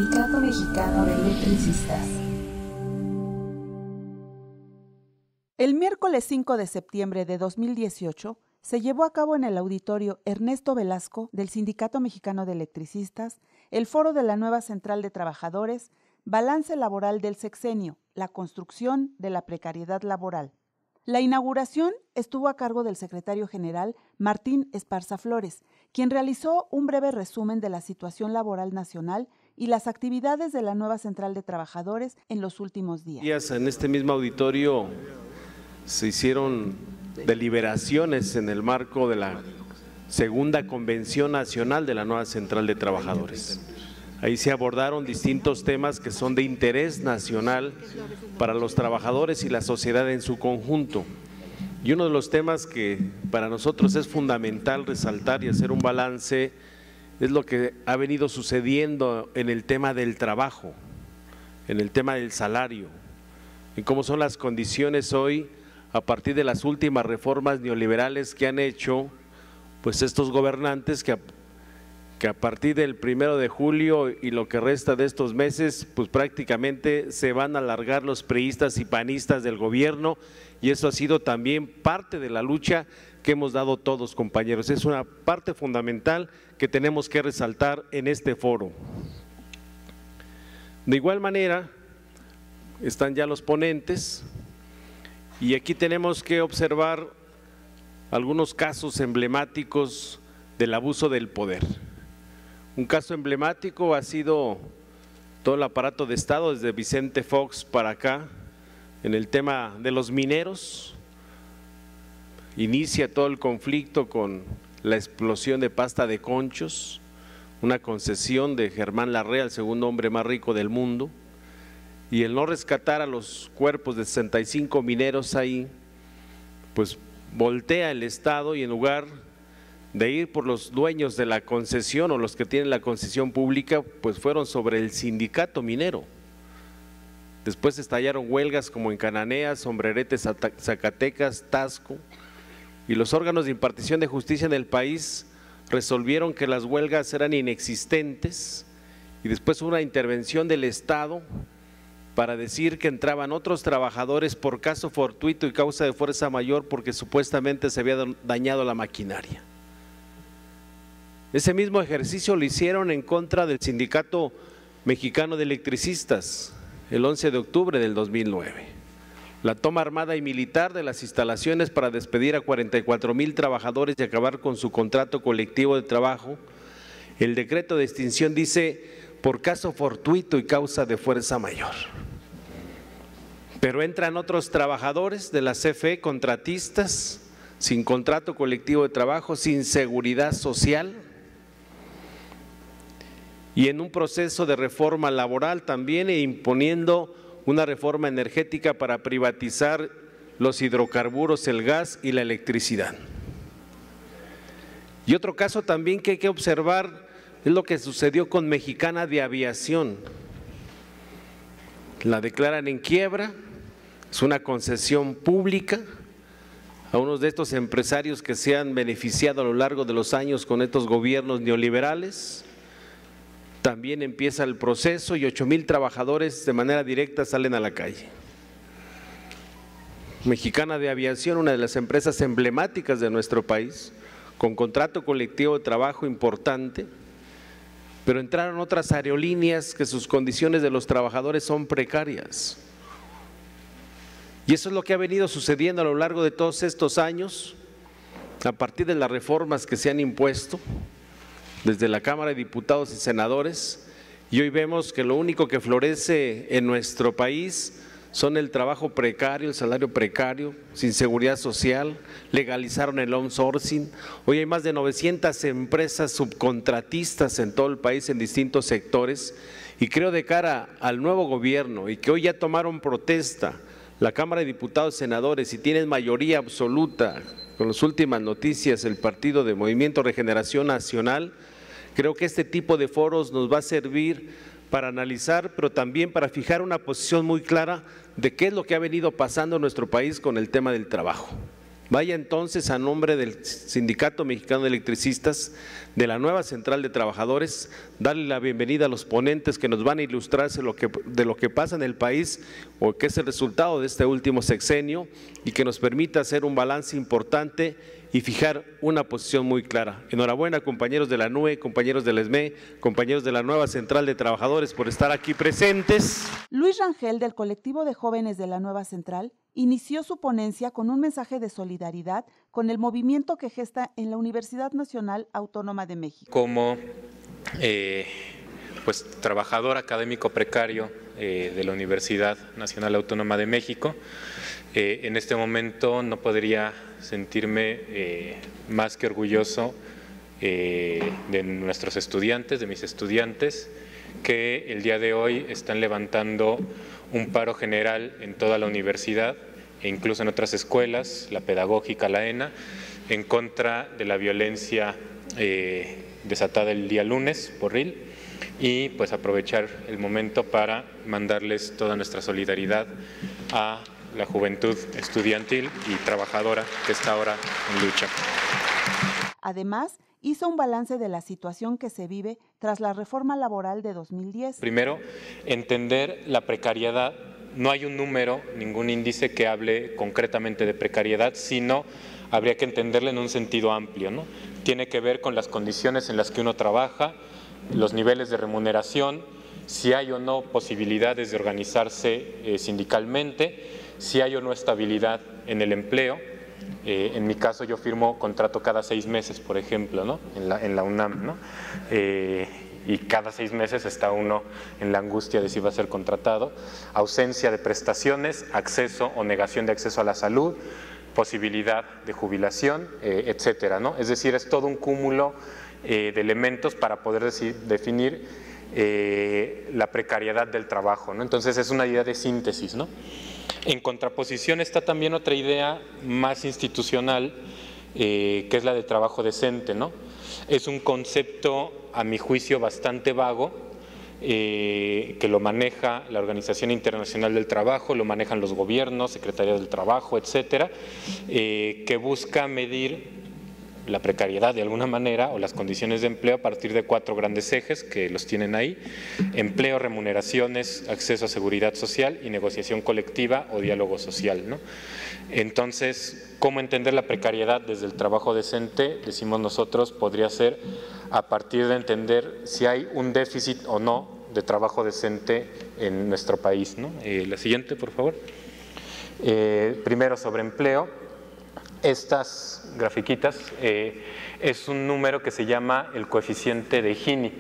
Sindicato Mexicano de Electricistas. El miércoles 5 de septiembre de 2018 se llevó a cabo en el auditorio Ernesto Velasco del Sindicato Mexicano de Electricistas el foro de la nueva Central de Trabajadores, Balance Laboral del Sexenio, la construcción de la precariedad laboral. La inauguración estuvo a cargo del secretario general Martín Esparza Flores, quien realizó un breve resumen de la situación laboral nacional y las actividades de la nueva Central de Trabajadores en los últimos días. En este mismo auditorio se hicieron deliberaciones en el marco de la segunda Convención Nacional de la nueva Central de Trabajadores. Ahí se abordaron distintos temas que son de interés nacional para los trabajadores y la sociedad en su conjunto. Y uno de los temas que para nosotros es fundamental resaltar y hacer un balance es lo que ha venido sucediendo en el tema del trabajo, en el tema del salario, en cómo son las condiciones hoy a partir de las últimas reformas neoliberales que han hecho pues estos gobernantes que a partir del 1 de julio y lo que resta de estos meses, pues prácticamente se van a alargar los priistas y panistas del gobierno, y eso ha sido también parte de la lucha que hemos dado todos, compañeros. Es una parte fundamental que tenemos que resaltar en este foro. De igual manera, están ya los ponentes, y aquí tenemos que observar algunos casos emblemáticos del abuso del poder. Un caso emblemático ha sido todo el aparato de Estado desde Vicente Fox para acá, en el tema de los mineros. Inicia todo el conflicto con la explosión de Pasta de Conchos, una concesión de Germán Larrea, el segundo hombre más rico del mundo, y el no rescatar a los cuerpos de 65 mineros ahí, pues voltea el Estado y en lugar de ir por los dueños de la concesión o los que tienen la concesión pública, pues fueron sobre el sindicato minero. Después estallaron huelgas como en Cananea, Sombrerete, Zacatecas, Tasco, y los órganos de impartición de justicia en el país resolvieron que las huelgas eran inexistentes, y después hubo una intervención del Estado para decir que entraban otros trabajadores por caso fortuito y causa de fuerza mayor porque supuestamente se había dañado la maquinaria. Ese mismo ejercicio lo hicieron en contra del Sindicato Mexicano de Electricistas el 11 de octubre del 2009. La toma armada y militar de las instalaciones para despedir a 44,000 trabajadores y acabar con su contrato colectivo de trabajo. El decreto de extinción dice por caso fortuito y causa de fuerza mayor. Pero entran otros trabajadores de la CFE, contratistas, sin contrato colectivo de trabajo, sin seguridad social, y en un proceso de reforma laboral también, e imponiendo una reforma energética para privatizar los hidrocarburos, el gas y la electricidad. Y otro caso también que hay que observar es lo que sucedió con Mexicana de Aviación. La declaran en quiebra, es una concesión pública a unos de estos empresarios que se han beneficiado a lo largo de los años con estos gobiernos neoliberales. También empieza el proceso y 8,000 trabajadores de manera directa salen a la calle. Mexicana de Aviación, una de las empresas emblemáticas de nuestro país, con contrato colectivo de trabajo importante, pero entraron otras aerolíneas que sus condiciones de los trabajadores son precarias. Y eso es lo que ha venido sucediendo a lo largo de todos estos años, a partir de las reformas que se han impuesto desde la Cámara de Diputados y Senadores, y hoy vemos que lo único que florece en nuestro país son el trabajo precario, el salario precario, sin seguridad social. Legalizaron el outsourcing. Hoy hay más de 900 empresas subcontratistas en todo el país en distintos sectores, y creo de cara al nuevo gobierno, y que hoy ya tomaron protesta la Cámara de Diputados y Senadores y tienen mayoría absoluta con las últimas noticias el Partido de Movimiento Regeneración Nacional, creo que este tipo de foros nos va a servir para analizar, pero también para fijar una posición muy clara de qué es lo que ha venido pasando en nuestro país con el tema del trabajo. Vaya entonces, a nombre del Sindicato Mexicano de Electricistas, de la nueva Central de Trabajadores, darle la bienvenida a los ponentes que nos van a ilustrar de lo que pasa en el país o que es el resultado de este último sexenio y que nos permita hacer un balance importante y fijar una posición muy clara. Enhorabuena, compañeros de la NUE, compañeros del ESME, compañeros de la nueva Central de Trabajadores por estar aquí presentes. Luis Rangel, del colectivo de jóvenes de la nueva Central, inició su ponencia con un mensaje de solidaridad con el movimiento que gesta en la Universidad Nacional Autónoma de México. Como pues, trabajador académico precario de la Universidad Nacional Autónoma de México, en este momento no podría sentirme más que orgulloso de nuestros estudiantes, de mis estudiantes, que el día de hoy están levantando un paro general en toda la universidad e incluso en otras escuelas, la pedagógica, la ENA, en contra de la violencia desatada el día lunes por RIL, y pues aprovechar el momento para mandarles toda nuestra solidaridad a la juventud estudiantil y trabajadora que está ahora en lucha. Además, hizo un balance de la situación que se vive tras la reforma laboral de 2010. Primero, entender la precariedad. No hay un número, ningún índice que hable concretamente de precariedad, sino habría que entenderla en un sentido amplio, ¿no? Tiene que ver con las condiciones en las que uno trabaja, los niveles de remuneración, si hay o no posibilidades de organizarse sindicalmente, si hay o no estabilidad en el empleo. En mi caso yo firmo contrato cada 6 meses, por ejemplo, ¿no? en la UNAM, ¿no? Y cada 6 meses está uno en la angustia de si va a ser contratado. Ausencia de prestaciones, acceso o negación de acceso a la salud, posibilidad de jubilación, etcétera, ¿no? Es decir, es todo un cúmulo de elementos para poder definir la precariedad del trabajo, ¿no? Entonces es una idea de síntesis, ¿no? En contraposición está también otra idea más institucional, que es la de trabajo decente, ¿no? Es un concepto, a mi juicio, bastante vago, que lo maneja la Organización Internacional del Trabajo, lo manejan los gobiernos, Secretaría del Trabajo, etcétera, que busca medir la precariedad de alguna manera o las condiciones de empleo a partir de 4 grandes ejes que los tienen ahí: empleo, remuneraciones, acceso a seguridad social y negociación colectiva o diálogo social, ¿no? Entonces, ¿cómo entender la precariedad desde el trabajo decente? Decimos nosotros, podría ser a partir de entender si hay un déficit o no de trabajo decente en nuestro país, ¿no? La siguiente, por favor. Primero, sobre empleo. Estas grafiquitas es un número que se llama el coeficiente de Gini.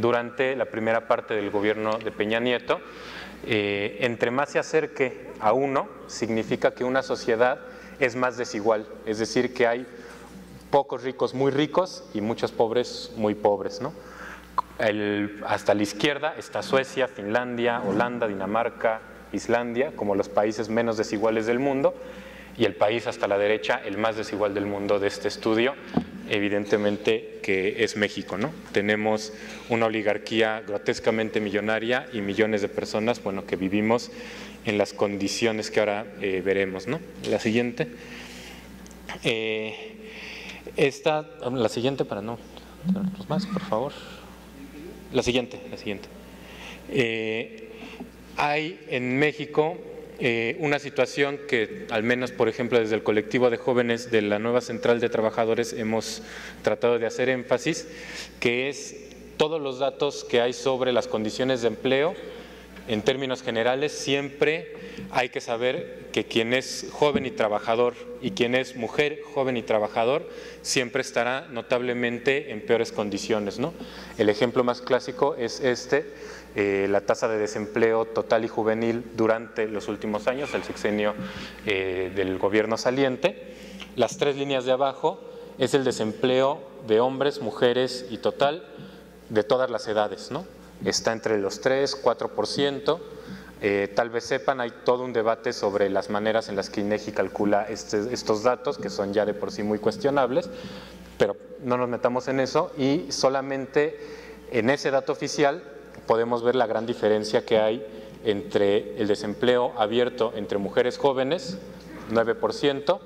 Durante la primera parte del gobierno de Peña Nieto, entre más se acerque a 1, significa que una sociedad es más desigual, es decir, que hay pocos ricos muy ricos y muchos pobres muy pobres, ¿no? Hasta la izquierda está Suecia, Finlandia, Holanda, Dinamarca, Islandia, como los países menos desiguales del mundo. Y el país hasta la derecha, el más desigual del mundo de este estudio, evidentemente que es México, ¿no? Tenemos una oligarquía grotescamente millonaria y millones de personas, bueno, que vivimos en las condiciones que ahora veremos, ¿no? La siguiente. La siguiente para no tenerlos más, por favor. La siguiente. Hay en México una situación que, al menos por ejemplo desde el colectivo de jóvenes de la nueva Central de Trabajadores hemos tratado de hacer énfasis, que es todos los datos que hay sobre las condiciones de empleo. En términos generales, siempre hay que saber que quien es joven y trabajador y quien es mujer, joven y trabajador, siempre estará notablemente en peores condiciones, ¿no? El ejemplo más clásico es la tasa de desempleo total y juvenil durante los últimos años, el sexenio del gobierno saliente. Las 3 líneas de abajo es el desempleo de hombres, mujeres y total de todas las edades, ¿no? Está entre los 3, 4%. Tal vez sepan, hay todo un debate sobre las maneras en las que INEGI calcula estos datos, que son ya de por sí muy cuestionables, pero no nos metamos en eso, y solamente en ese dato oficial podemos ver la gran diferencia que hay entre el desempleo abierto entre mujeres jóvenes, 9%,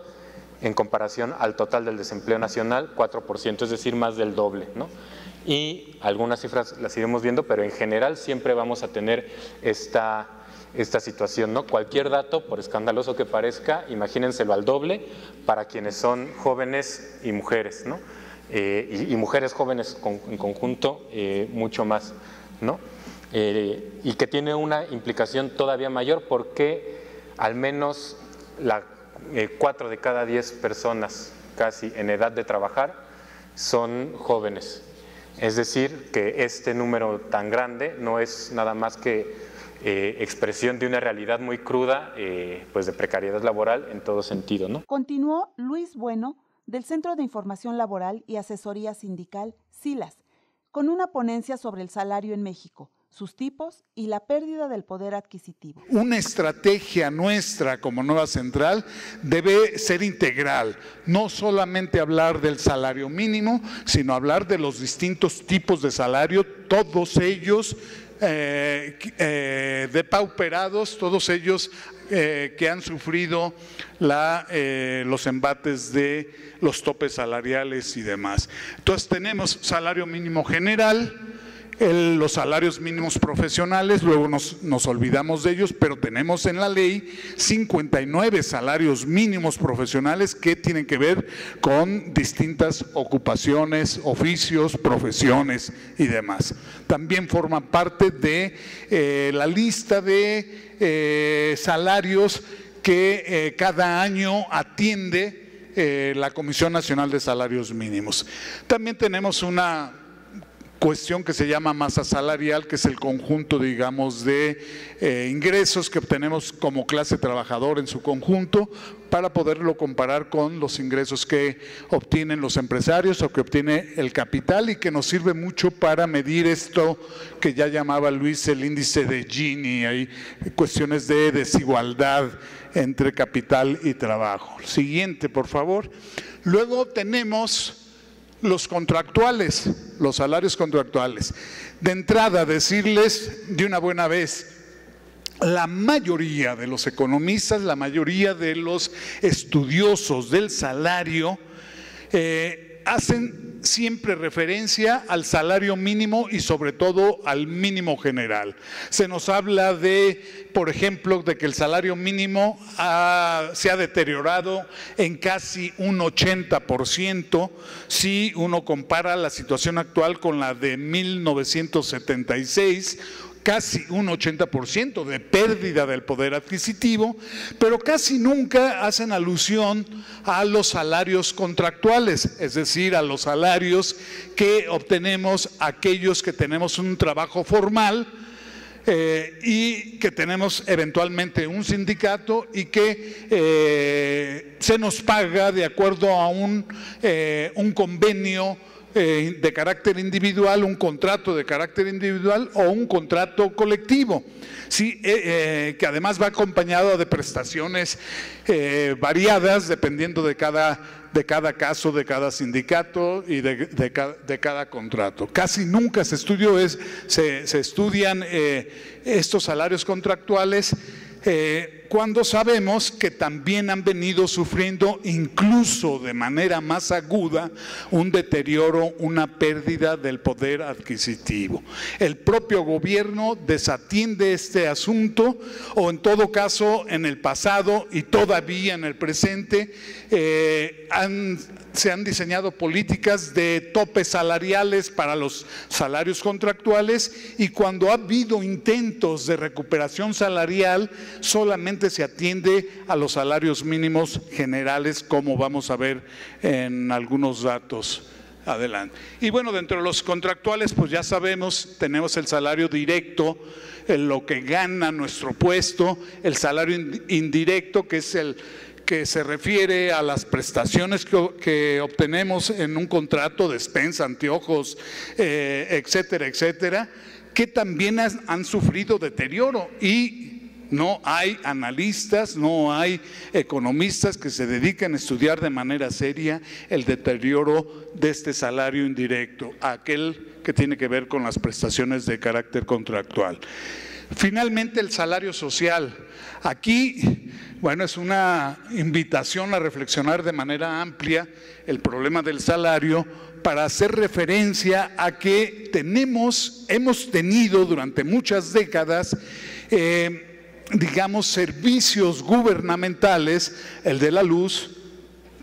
en comparación al total del desempleo nacional, 4%, es decir, más del doble, ¿no? y algunas cifras las iremos viendo, pero en general siempre vamos a tener esta situación, ¿no? Cualquier dato, por escandaloso que parezca, imagínenselo al doble para quienes son jóvenes y mujeres, ¿no? Y mujeres jóvenes en conjunto, mucho más, ¿no? Y que tiene una implicación todavía mayor porque al menos 4 de cada 10 personas casi en edad de trabajar son jóvenes. Es decir, que este número tan grande no es nada más que expresión de una realidad muy cruda, pues de precariedad laboral en todo sentido, ¿no? Continuó Luis Bueno, del Centro de Información Laboral y Asesoría Sindical, CILAS, con una ponencia sobre el salario en México, sus tipos y la pérdida del poder adquisitivo. Una estrategia nuestra como Nueva Central debe ser integral, no solamente hablar del salario mínimo, sino hablar de los distintos tipos de salario, todos ellos depauperados, todos ellos que han sufrido los embates de los topes salariales y demás. Entonces tenemos salario mínimo general, los salarios mínimos profesionales, luego nos olvidamos de ellos, pero tenemos en la ley 59 salarios mínimos profesionales que tienen que ver con distintas ocupaciones, oficios, profesiones y demás. También forman parte de la lista de salarios que cada año atiende la Comisión Nacional de Salarios Mínimos. También tenemos una cuestión que se llama masa salarial, que es el conjunto, digamos, de ingresos que obtenemos como clase trabajadora en su conjunto, para poderlo comparar con los ingresos que obtienen los empresarios o que obtiene el capital, y que nos sirve mucho para medir esto que ya llamaba Luis el índice de Gini. Hay cuestiones de desigualdad entre capital y trabajo. Siguiente, por favor. Luego tenemos los contractuales, los salarios contractuales. De entrada, decirles de una buena vez, la mayoría de los economistas, la mayoría de los estudiosos del salario hacen siempre referencia al salario mínimo y sobre todo al mínimo general. Se nos habla de, por ejemplo, de que el salario mínimo se ha deteriorado en casi un 80% si uno compara la situación actual con la de 1976, casi un 80% de pérdida del poder adquisitivo, pero casi nunca hacen alusión a los salarios contractuales, es decir, a los salarios que obtenemos aquellos que tenemos un trabajo formal y que tenemos eventualmente un sindicato y que se nos paga de acuerdo a un convenio de carácter individual, un contrato de carácter individual o un contrato colectivo, sí, que además va acompañado de prestaciones variadas dependiendo de cada caso, de cada sindicato y de cada contrato. Casi nunca se estudian estos salarios contractuales cuando sabemos que también han venido sufriendo, incluso de manera más aguda, un deterioro, una pérdida del poder adquisitivo. El propio gobierno desatiende este asunto, o en todo caso en el pasado y todavía en el presente se han diseñado políticas de topes salariales para los salarios contractuales, y cuando ha habido intentos de recuperación salarial solamente se atiende a los salarios mínimos generales, como vamos a ver en algunos datos adelante. Y bueno, dentro de los contractuales, pues ya sabemos, tenemos el salario directo, lo que gana nuestro puesto, el salario indirecto, que es el que se refiere a las prestaciones que obtenemos en un contrato, despensa, anteojos, etcétera, etcétera, que también han sufrido deterioro, y no hay analistas, no hay economistas que se dediquen a estudiar de manera seria el deterioro de este salario indirecto, aquel que tiene que ver con las prestaciones de carácter contractual. Finalmente, el salario social. Aquí, bueno, es una invitación a reflexionar de manera amplia el problema del salario, para hacer referencia a que hemos tenido durante muchas décadas, digamos, servicios gubernamentales, el de la luz,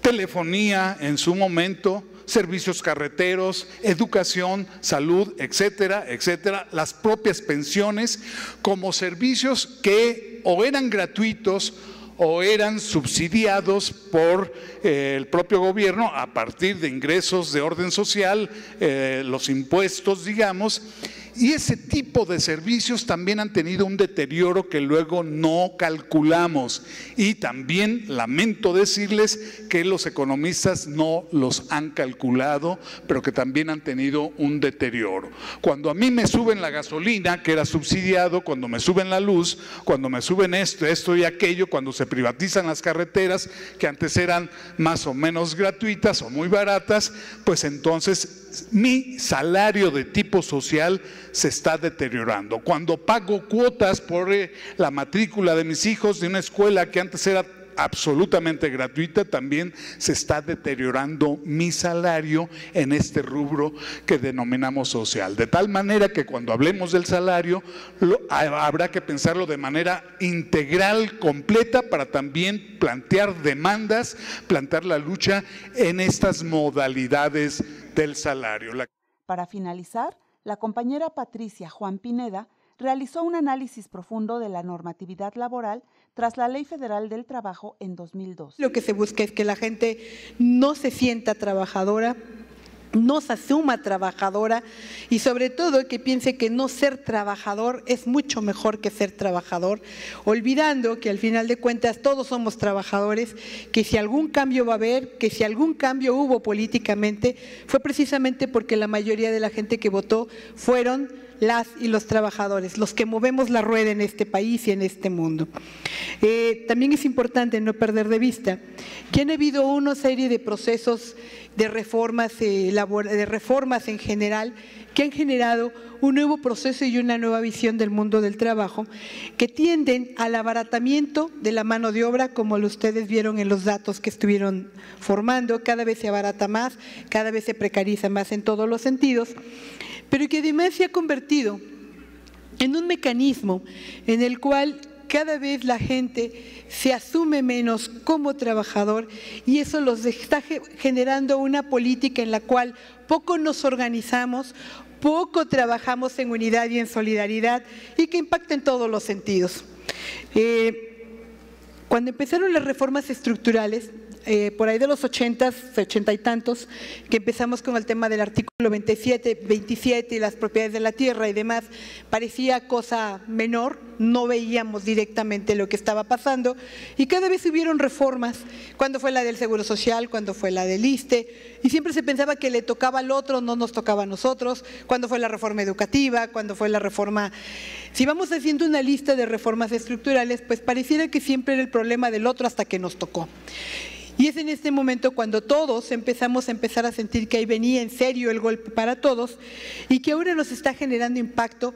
telefonía en su momento, servicios carreteros, educación, salud, etcétera, etcétera, las propias pensiones, como servicios que o eran gratuitos o eran subsidiados por el propio gobierno a partir de ingresos de orden social, los impuestos, digamos. Y ese tipo de servicios también han tenido un deterioro que luego no calculamos. Y también lamento decirles que los economistas no los han calculado, pero que también han tenido un deterioro. Cuando a mí me suben la gasolina, que era subsidiado, cuando me suben la luz, cuando me suben esto y aquello, cuando se privatizan las carreteras, que antes eran más o menos gratuitas o muy baratas, pues entonces mi salario de tipo social se está deteriorando. Cuando pago cuotas por la matrícula de mis hijos de una escuela que antes era absolutamente gratuita, también se está deteriorando mi salario en este rubro que denominamos social. De tal manera que cuando hablemos del salario, habrá que pensarlo de manera integral, completa, para también plantear demandas, plantear la lucha en estas modalidades del salario. Para finalizar, la compañera Patricia Juan Pineda realizó un análisis profundo de la normatividad laboral tras la Ley Federal del Trabajo en 2002. Lo que se busca es que la gente no se sienta trabajadora, no se asuma trabajadora y sobre todo que piense que no ser trabajador es mucho mejor que ser trabajador, olvidando que al final de cuentas todos somos trabajadores, que si algún cambio va a haber, que si algún cambio hubo políticamente, fue precisamente porque la mayoría de la gente que votó fueron las y los trabajadores, los que movemos la rueda en este país y en este mundo. También es importante no perder de vista que han habido una serie de procesos de reformas, de reformas en general, que han generado un nuevo proceso y una nueva visión del mundo del trabajo, que tienden al abaratamiento de la mano de obra, como ustedes vieron en los datos que estuvieron formando. Cada vez se abarata más, cada vez se precariza más en todos los sentidos, pero que además se ha convertido en un mecanismo en el cual cada vez la gente se asume menos como trabajador y eso los está generando una política en la cual poco nos organizamos, poco trabajamos en unidad y en solidaridad y que impacta en todos los sentidos. Cuando empezaron las reformas estructurales, por ahí de los 80 y tantos, que empezamos con el tema del artículo 27 y las propiedades de la tierra y demás, parecía cosa menor, no veíamos directamente lo que estaba pasando y cada vez hubieron reformas, cuando fue la del Seguro Social, cuando fue la del ISSSTE, y siempre se pensaba que le tocaba al otro, no nos tocaba a nosotros, cuando fue la reforma educativa, cuando fue la reforma… Si vamos haciendo una lista de reformas estructurales, pues pareciera que siempre era el problema del otro hasta que nos tocó. Y es en este momento cuando todos empezamos a sentir que ahí venía en serio el golpe para todos y que ahora nos está generando impacto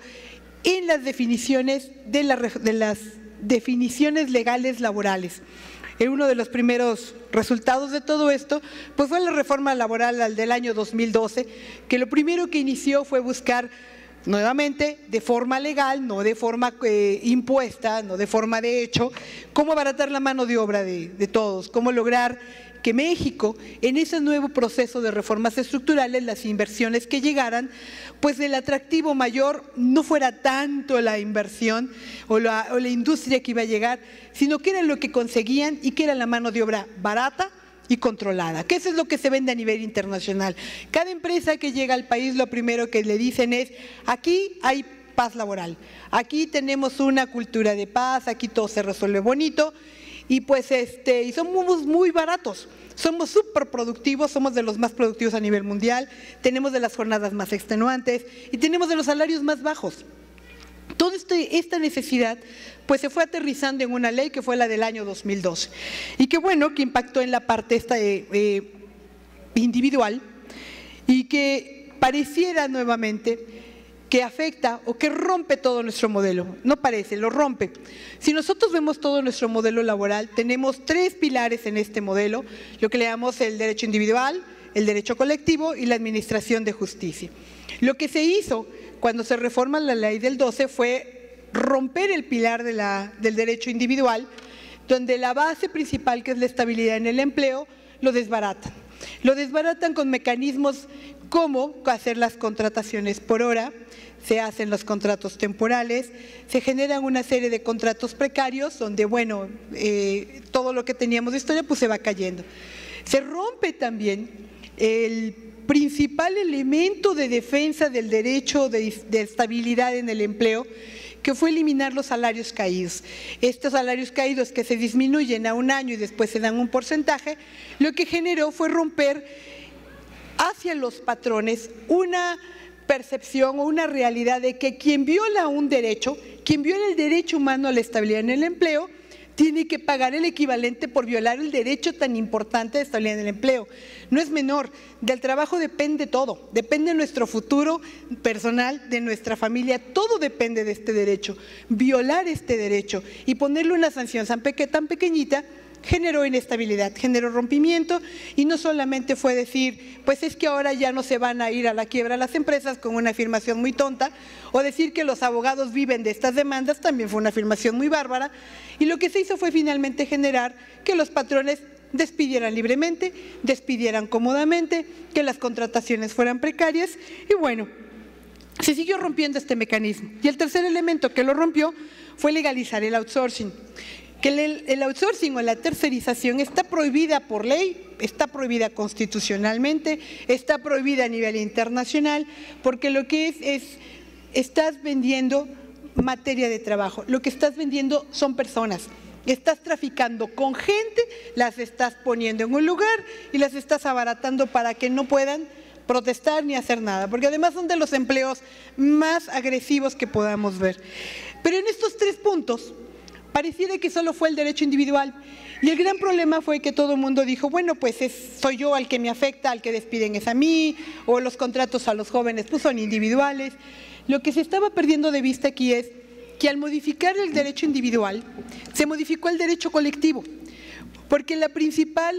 en las definiciones de las definiciones legales laborales. Uno de los primeros resultados de todo esto pues fue la reforma laboral del año 2012, que lo primero que inició fue buscar nuevamente, de forma legal, no de forma impuesta, no de forma de hecho, cómo abaratar la mano de obra de todos, cómo lograr que México, en ese nuevo proceso de reformas estructurales, las inversiones que llegaran, pues el atractivo mayor no fuera tanto la inversión o la industria que iba a llegar, sino que era lo que conseguían y que era la mano de obra barata y controlada, que eso es lo que se vende a nivel internacional. Cada empresa que llega al país lo primero que le dicen es: aquí hay paz laboral, aquí tenemos una cultura de paz, aquí todo se resuelve bonito y pues y somos muy baratos, somos súper productivos, somos de los más productivos a nivel mundial, tenemos de las jornadas más extenuantes y tenemos de los salarios más bajos. Toda esta necesidad pues se fue aterrizando en una ley que fue la del año 2012 y que bueno, que impactó en la parte individual y que pareciera nuevamente que afecta o que rompe todo nuestro modelo. No parece, lo rompe. Si nosotros vemos todo nuestro modelo laboral, tenemos tres pilares en este modelo, lo que le llamamos el derecho individual, el derecho colectivo y la administración de justicia. Lo que se hizo cuando se reforma la ley del 12 fue romper el pilar del derecho individual, donde la base principal, que es la estabilidad en el empleo, lo desbaratan. Lo desbaratan con mecanismos como hacer las contrataciones por hora, se hacen los contratos temporales, se generan una serie de contratos precarios donde, bueno, todo lo que teníamos de historia pues se va cayendo. Se rompe también el principal elemento de defensa del derecho de estabilidad en el empleo, que fue eliminar los salarios caídos. Estos salarios caídos que se disminuyen a un año y después se dan un porcentaje, lo que generó fue romper hacia los patrones una percepción o una realidad de que quien viola un derecho, quien viola el derecho humano a la estabilidad en el empleo, tiene que pagar el equivalente por violar el derecho tan importante de estabilidad en el empleo. No es menor, del trabajo depende todo, depende nuestro futuro personal, de nuestra familia, todo depende de este derecho. Violar este derecho y ponerle una sanción tan pequeñita generó inestabilidad, generó rompimiento, y no solamente fue decir, pues es que ahora ya no se van a ir a la quiebra las empresas con una afirmación muy tonta, o decir que los abogados viven de estas demandas, también fue una afirmación muy bárbara, y lo que se hizo fue finalmente generar que los patrones despidieran libremente, despidieran cómodamente, que las contrataciones fueran precarias, y bueno, se siguió rompiendo este mecanismo. Y el tercer elemento que lo rompió fue legalizar el outsourcing. Que el outsourcing o la tercerización está prohibida por ley, está prohibida constitucionalmente, está prohibida a nivel internacional, porque lo que estás vendiendo materia de trabajo, lo que estás vendiendo son personas. Estás traficando con gente, las estás poniendo en un lugar y las estás abaratando para que no puedan protestar ni hacer nada, porque además son de los empleos más agresivos que podamos ver. Pero en estos tres puntos pareciera que solo fue el derecho individual, y el gran problema fue que todo el mundo dijo, bueno, pues soy yo al que me afecta, al que despiden es a mí, o los contratos a los jóvenes pues son individuales. Lo que se estaba perdiendo de vista aquí es que al modificar el derecho individual, se modificó el derecho colectivo, porque la principal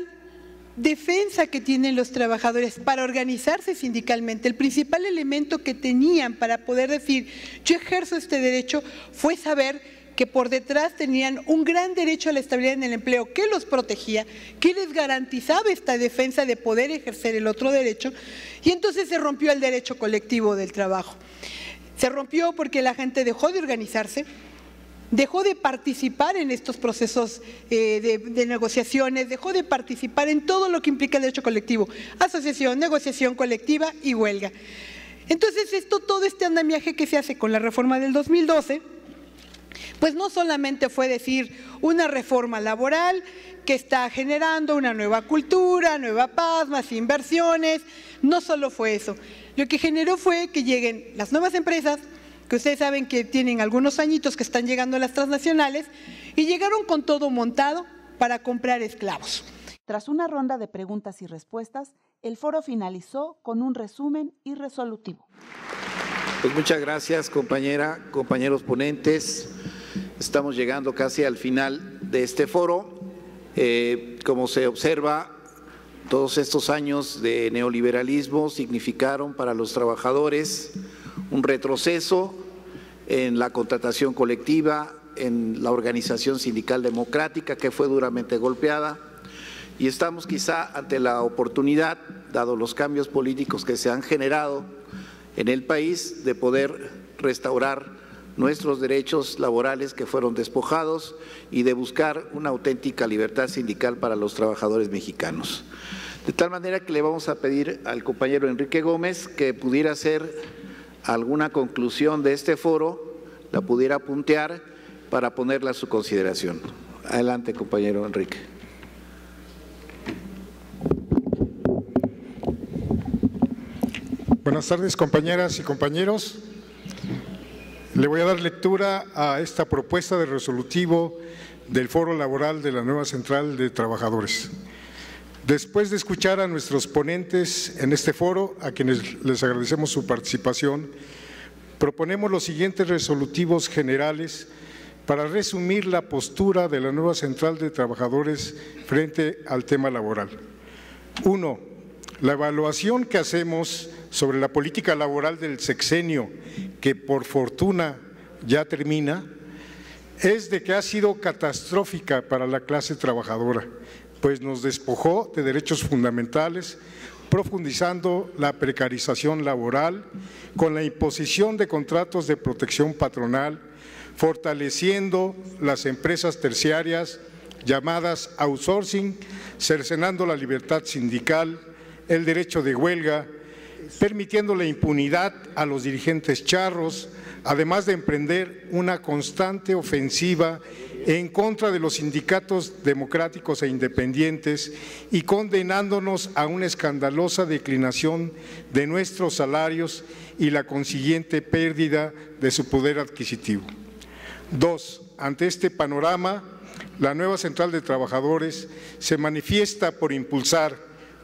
defensa que tienen los trabajadores para organizarse sindicalmente, el principal elemento que tenían para poder decir, yo ejerzo este derecho, fue saber que por detrás tenían un gran derecho a la estabilidad en el empleo que los protegía, que les garantizaba esta defensa de poder ejercer el otro derecho, y entonces se rompió el derecho colectivo del trabajo. Se rompió porque la gente dejó de organizarse, dejó de participar en estos procesos de negociaciones, dejó de participar en todo lo que implica el derecho colectivo, asociación, negociación colectiva y huelga. Entonces todo este andamiaje que se hace con la reforma del 2012, pues no solamente fue decir una reforma laboral que está generando una nueva cultura, nueva paz, más inversiones, no solo fue eso. Lo que generó fue que lleguen las nuevas empresas, que ustedes saben que tienen algunos añitos que están llegando las transnacionales, y llegaron con todo montado para comprar esclavos. Tras una ronda de preguntas y respuestas, el foro finalizó con un resumen y resolutivo. Pues muchas gracias, compañera, compañeros ponentes. Estamos llegando casi al final de este foro. Como se observa, todos estos años de neoliberalismo significaron para los trabajadores un retroceso en la contratación colectiva, en la organización sindical democrática, que fue duramente golpeada, y estamos quizá ante la oportunidad, dado los cambios políticos que se han generado en el país, de poder restaurar nuestros derechos laborales que fueron despojados y de buscar una auténtica libertad sindical para los trabajadores mexicanos. De tal manera que le vamos a pedir al compañero Enrique Gómez que pudiera hacer alguna conclusión de este foro, la pudiera puntear para ponerla a su consideración. Adelante, compañero Enrique. Buenas tardes, compañeras y compañeros. Le voy a dar lectura a esta propuesta de resolutivo del Foro Laboral de la nueva Central de Trabajadores. Después de escuchar a nuestros ponentes en este foro, a quienes les agradecemos su participación, proponemos los siguientes resolutivos generales para resumir la postura de la nueva Central de Trabajadores frente al tema laboral. 1. La evaluación que hacemos sobre la política laboral del sexenio, que por fortuna ya termina, es de que ha sido catastrófica para la clase trabajadora, pues nos despojó de derechos fundamentales, profundizando la precarización laboral con la imposición de contratos de protección patronal, fortaleciendo las empresas terciarias llamadas outsourcing, cercenando la libertad sindical, el derecho de huelga, permitiendo la impunidad a los dirigentes charros, además de emprender una constante ofensiva en contra de los sindicatos democráticos e independientes y condenándonos a una escandalosa declinación de nuestros salarios y la consiguiente pérdida de su poder adquisitivo. 2. Ante este panorama, la nueva Central de Trabajadores se manifiesta por impulsar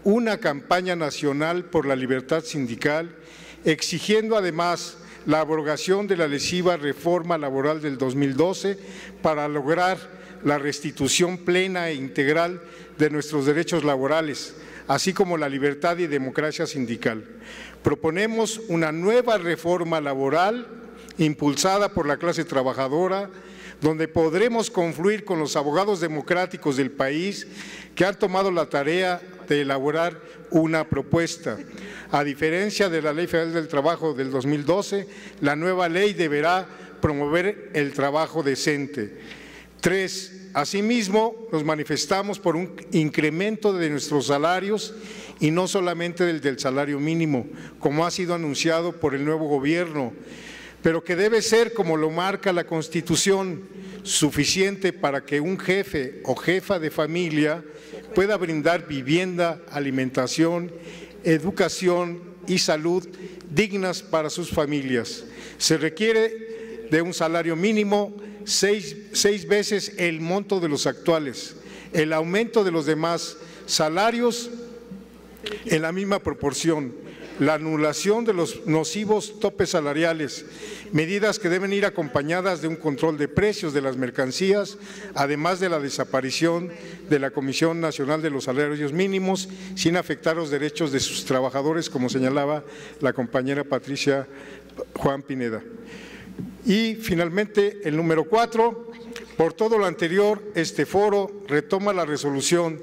una campaña nacional por la libertad sindical, exigiendo además la abrogación de la lesiva reforma laboral del 2012 para lograr la restitución plena e integral de nuestros derechos laborales, así como la libertad y democracia sindical. Proponemos una nueva reforma laboral impulsada por la clase trabajadora, donde podremos confluir con los abogados democráticos del país que han tomado la tarea de elaborar una propuesta. A diferencia de la Ley Federal del Trabajo del 2012, la nueva ley deberá promover el trabajo decente. 3. Asimismo, nos manifestamos por un incremento de nuestros salarios y no solamente del salario mínimo, como ha sido anunciado por el nuevo gobierno, pero que debe ser, como lo marca la Constitución, suficiente para que un jefe o jefa de familia pueda brindar vivienda, alimentación, educación y salud dignas para sus familias. Se requiere de un salario mínimo 6 veces el monto de los actuales, el aumento de los demás salarios en la misma proporción, la anulación de los nocivos topes salariales, medidas que deben ir acompañadas de un control de precios de las mercancías, además de la desaparición de la Comisión Nacional de los Salarios Mínimos, sin afectar los derechos de sus trabajadores, como señalaba la compañera Patricia Juan Pineda. Y finalmente, el número 4, por todo lo anterior, este foro retoma la resolución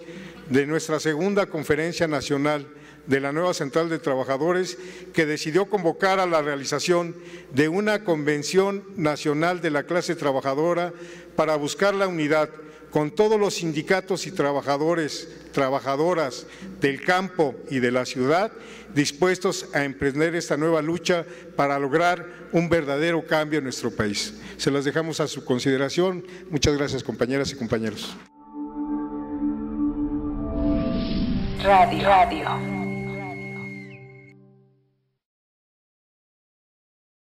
de nuestra segunda Conferencia Nacional de la nueva Central de Trabajadores, que decidió convocar a la realización de una Convención Nacional de la Clase Trabajadora para buscar la unidad con todos los sindicatos y trabajadores, trabajadoras del campo y de la ciudad, dispuestos a emprender esta nueva lucha para lograr un verdadero cambio en nuestro país. Se las dejamos a su consideración. Muchas gracias, compañeras y compañeros. Radio.